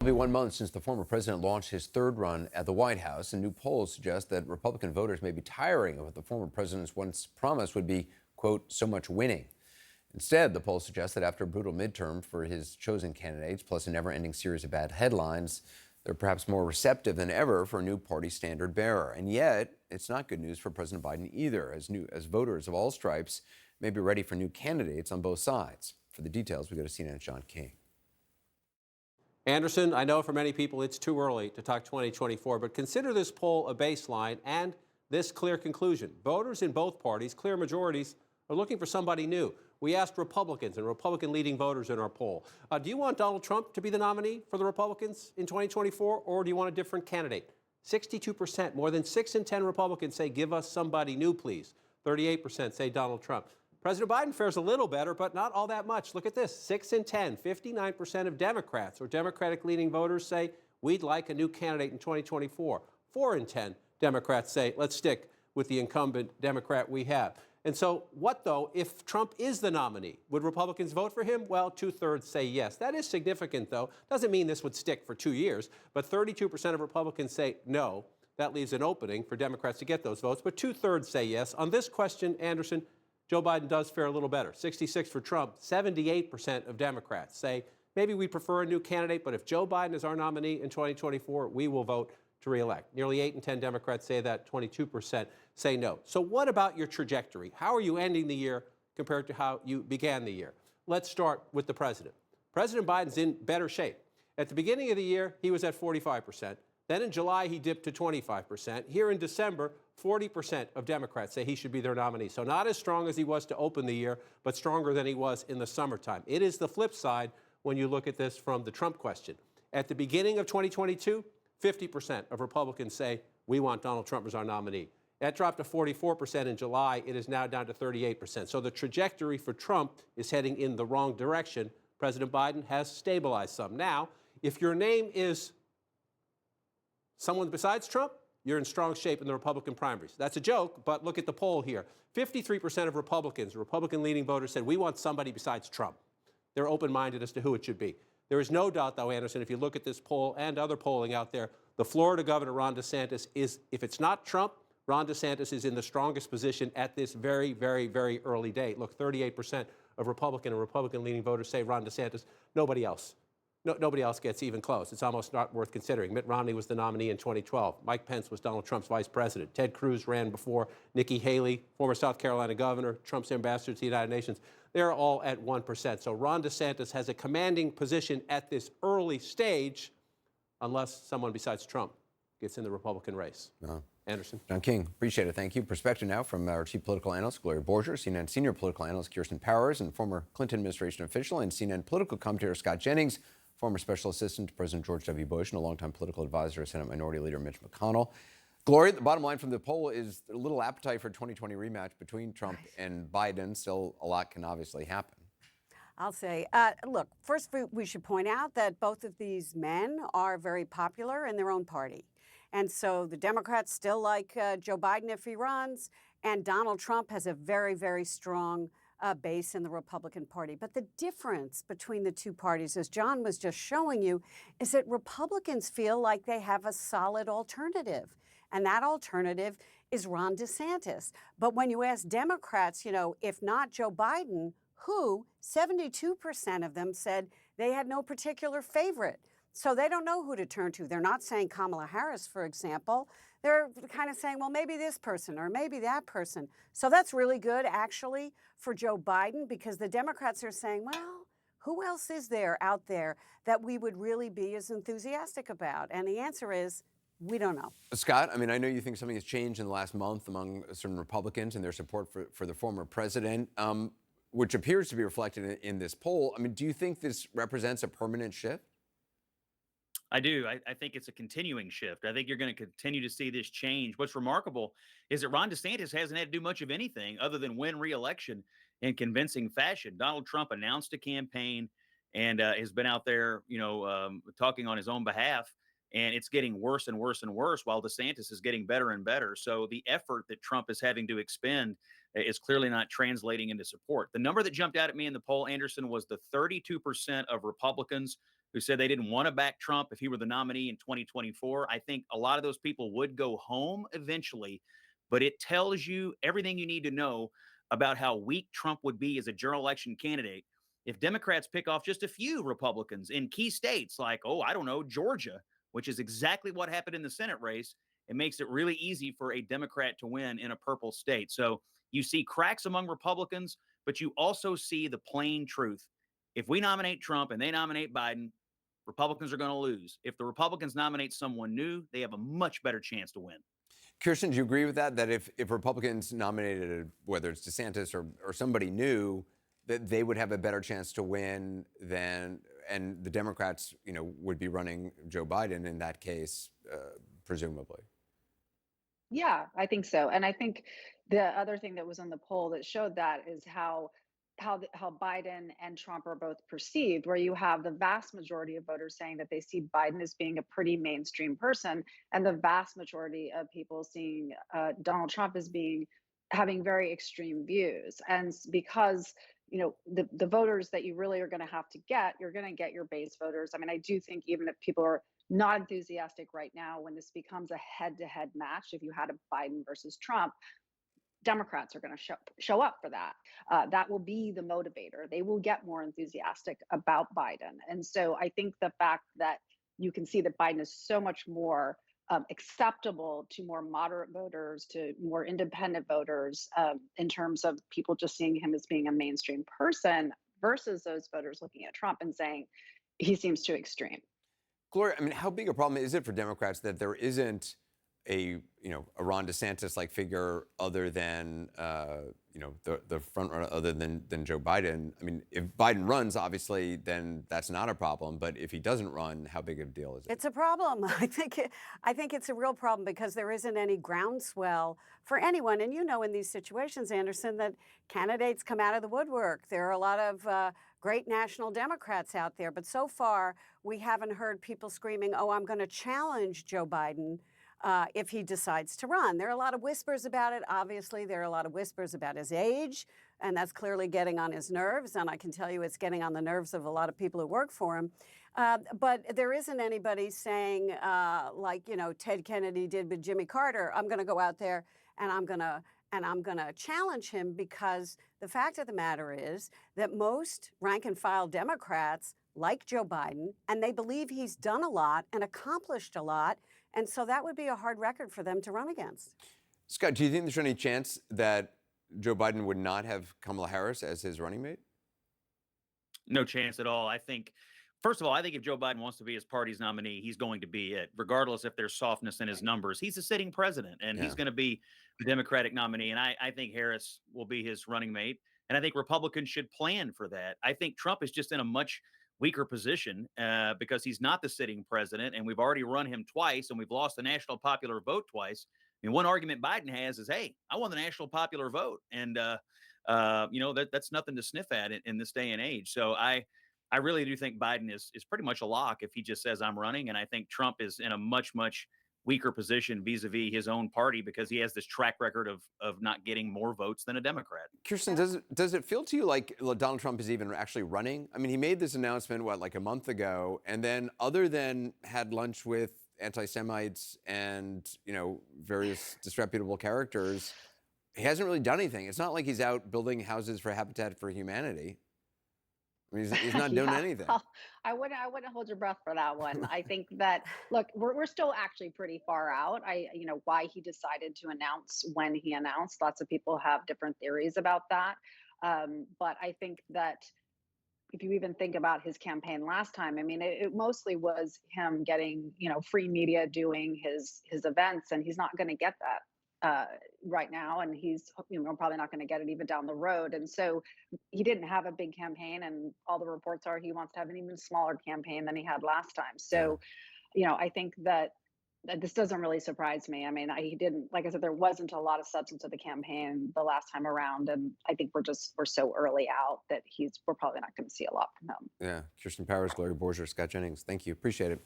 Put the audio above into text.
It'll be 1 month since the former president launched his third run at the White House, and new polls suggest that Republican voters may be tiring of what the former president's once promised would be, quote, so much winning. Instead, the polls suggest that after a brutal midterm for his chosen candidates, plus a never-ending series of bad headlines, they're perhaps more receptive than ever for a new party standard bearer. And yet, it's not good news for President Biden either, as voters of all stripes may be ready for new candidates on both sides. For the details, we go to CNN's John King. Anderson, I know for many people it's too early to talk 2024, but consider this poll a baseline and this clear conclusion. Voters in both parties, clear majorities, are looking for somebody new. We asked Republicans and Republican-leading voters in our poll, do you want Donald Trump to be the nominee for the Republicans in 2024, or do you want a different candidate? 62%, more than 6 in 10 Republicans say, give us somebody new, please. 38% say Donald Trump. President Biden fares a little better, but not all that much. Look at this, 6 in 10, 59% of Democrats or Democratic-leaning voters say we'd like a new candidate in 2024. 4 in 10 Democrats say let's stick with the incumbent Democrat we have. And so what, though, if Trump is the nominee? Would Republicans vote for him? Well, 2/3 say yes. That is significant, though. Doesn't mean this would stick for 2 years, but 32% of Republicans say no. That leaves an opening for Democrats to get those votes, but 2/3 say yes. On this question, Anderson, Joe Biden does fare a little better. 66 for Trump, 78% of Democrats say maybe we prefer a new candidate, but if Joe Biden is our nominee in 2024, we will vote to reelect. Nearly 8 in 10 Democrats say that, 22% say no. So what about your trajectory? How are you ending the year compared to how you began the year? Let's start with the president. President Biden's in better shape. At the beginning of the year, he was at 45%. Then in July, he dipped to 25%. Here in December, 40% of Democrats say he should be their nominee. So not as strong as he was to open the year, but stronger than he was in the summertime. It is the flip side when you look at this from the Trump question. At the beginning of 2022, 50% of Republicans say we want Donald Trump as our nominee. That dropped to 44% in July. It is now down to 38%. So the trajectory for Trump is heading in the wrong direction. President Biden has stabilized some. Now, if your name is someone besides Trump, you're in strong shape in the Republican primaries. That's a joke, but look at the poll here. 53% of Republicans, Republican-leaning voters, said we want somebody besides Trump. They're open-minded as to who it should be. There is no doubt, though, Anderson, if you look at this poll and other polling out there, the Florida governor, Ron DeSantis, is, if it's not Trump, Ron DeSantis is in the strongest position at this very, very, very early date. Look, 38% of Republican and Republican-leaning voters say Ron DeSantis. Nobody else. Nobody else gets even close. It's almost not worth considering. Mitt Romney was the nominee in 2012. Mike Pence was Donald Trump's vice president. Ted Cruz ran before. Nikki Haley, former South Carolina governor, Trump's ambassador to the United Nations. They're all at 1%. So Ron DeSantis has a commanding position at this early stage, unless someone besides Trump gets in the Republican race. Anderson. John King, appreciate it. Thank you. Perspective now from our chief political analyst, Gloria Borger, CNN senior political analyst, Kirsten Powers, and former Clinton administration official and CNN political commentator, Scott Jennings, former special assistant to President George W. Bush and a longtime political advisor to Senate Minority Leader Mitch McConnell. Gloria, the bottom line from the poll is a little appetite for a 2020 rematch between Trump and Biden. Still, a lot can obviously happen. I'll say, look, first we should point out that both of these men are very popular in their own party. And so the Democrats still like Joe Biden if he runs, and Donald Trump has a very, very strong base in the Republican Party. But the difference between the two parties, as John was just showing you, is that Republicans feel like they have a solid alternative. And that alternative is Ron DeSantis. But when you ask Democrats, you know, if not Joe Biden, who? 72% of them said they had no particular favorite. So they don't know who to turn to. They're not saying Kamala Harris, for example. They're kind of saying, well, maybe this person or maybe that person. So that's really good, actually, for Joe Biden, because the Democrats are saying, well, who else is there out there that we would really be as enthusiastic about? And the answer is, we don't know. Scott, I mean, I know you think something has changed in the last month among certain Republicans and their support for the former president, which appears to be reflected in this poll. I mean, do you think this represents a permanent shift? I do. I think it's a continuing shift. I think you're going to continue to see this change. What's remarkable is that Ron DeSantis hasn't had to do much of anything other than win re-election in convincing fashion. Donald Trump announced a campaign and has been out there, talking on his own behalf. And it's getting worse and worse and worse while DeSantis is getting better and better. So the effort that Trump is having to expend is clearly not translating into support. The number that jumped out at me in the poll, Anderson, was the 32% of Republicans who said they didn't want to back Trump if he were the nominee in 2024. I think a lot of those people would go home eventually, but it tells you everything you need to know about how weak Trump would be as a general election candidate if Democrats pick off just a few Republicans in key states like, oh, I don't know, Georgia, which is exactly what happened in the Senate race. It makes it really easy for a Democrat to win in a purple state. So you see cracks among Republicans, but you also see the plain truth. If we nominate Trump and they nominate Biden, Republicans are going to lose. If the Republicans nominate someone new, they have a much better chance to win. Kirsten, do you agree with that? That if Republicans nominated, whether it's DeSantis or somebody new, that they would have a better chance to win than, and the Democrats, would be running Joe Biden in that case, presumably? Yeah, I think so. And I think the other thing that was on the poll that showed that is how Biden and Trump are both perceived, where you have the vast majority of voters saying that they see Biden as being a pretty mainstream person, and the vast majority of people seeing Donald Trump as being having very extreme views. And because the voters that you really are going to have to get, you're going to get your base voters. I mean, I do think even if people are not enthusiastic right now, when this becomes a head-to-head match, if you had a Biden versus Trump, Democrats are going to show up for that. That will be the motivator. They will get more enthusiastic about Biden. And so I think the fact that you can see that Biden is so much more acceptable to more moderate voters, to more independent voters, in terms of people just seeing him as being a mainstream person versus those voters looking at Trump and saying he seems too extreme. Gloria, I mean, how big a problem is it for Democrats that there isn't a Ron DeSantis-like figure other than the front runner, other than Joe Biden? I mean, if Biden runs, obviously, then that's not a problem. But if he doesn't run, how big of a deal is it? It's a problem. I think it's a real problem because there isn't any groundswell for anyone. And in these situations, Anderson, that candidates come out of the woodwork. There are a lot of great national Democrats out there, but so far we haven't heard people screaming, "Oh, I'm going to challenge Joe Biden." If he decides to run. There are a lot of whispers about it. Obviously, there are a lot of whispers about his age, and that's clearly getting on his nerves. And I can tell you it's getting on the nerves of a lot of people who work for him. But there isn't anybody saying, like, Ted Kennedy did with Jimmy Carter, I'm going to go out there and I'm going to challenge him, because the fact of the matter is that most rank and file Democrats like Joe Biden, and they believe he's done a lot and accomplished a lot. And so that would be a hard record for them to run against. Scott, do you think there's any chance that Joe Biden would not have Kamala Harris as his running mate? No chance at all. I think, first of all, I think if Joe Biden wants to be his party's nominee, he's going to be it, regardless if there's softness in his numbers. He's a sitting president, and he's going to be the Democratic nominee. And I think Harris will be his running mate. And I think Republicans should plan for that. I think Trump is just in a much weaker position because he's not the sitting president, and we've already run him twice, and we've lost the national popular vote twice. I mean, one argument Biden has is, hey, I won the national popular vote. And, that's nothing to sniff at in this day and age. So I really do think Biden is pretty much a lock if he just says I'm running. And I think Trump is in a much, much weaker position vis-a-vis his own party because he has this track record of not getting more votes than a Democrat. Kirsten, does it feel to you like Donald Trump is even actually running? I mean, he made this announcement, like a month ago, and then other than had lunch with anti-Semites and, various disreputable characters, he hasn't really done anything. It's not like he's out building houses for Habitat for Humanity. I mean, he's not doing anything. I wouldn't hold your breath for that one. I think that, look, we're still actually pretty far out. Why he decided to announce when he announced, lots of people have different theories about that. But I think that if you even think about his campaign last time, I mean, it mostly was him getting, free media doing his events, and he's not going to get that right now, and he's probably not going to get it even down the road. And so he didn't have a big campaign, and all the reports are he wants to have an even smaller campaign than he had last time. So I think that this doesn't really surprise me. I mean, he didn't, like I said, there wasn't a lot of substance to the campaign the last time around, and I think we're so early out that we're probably not going to see a lot from him. Yeah. Kirsten Powers, Gloria Borger, Scott Jennings, thank you. Appreciate it.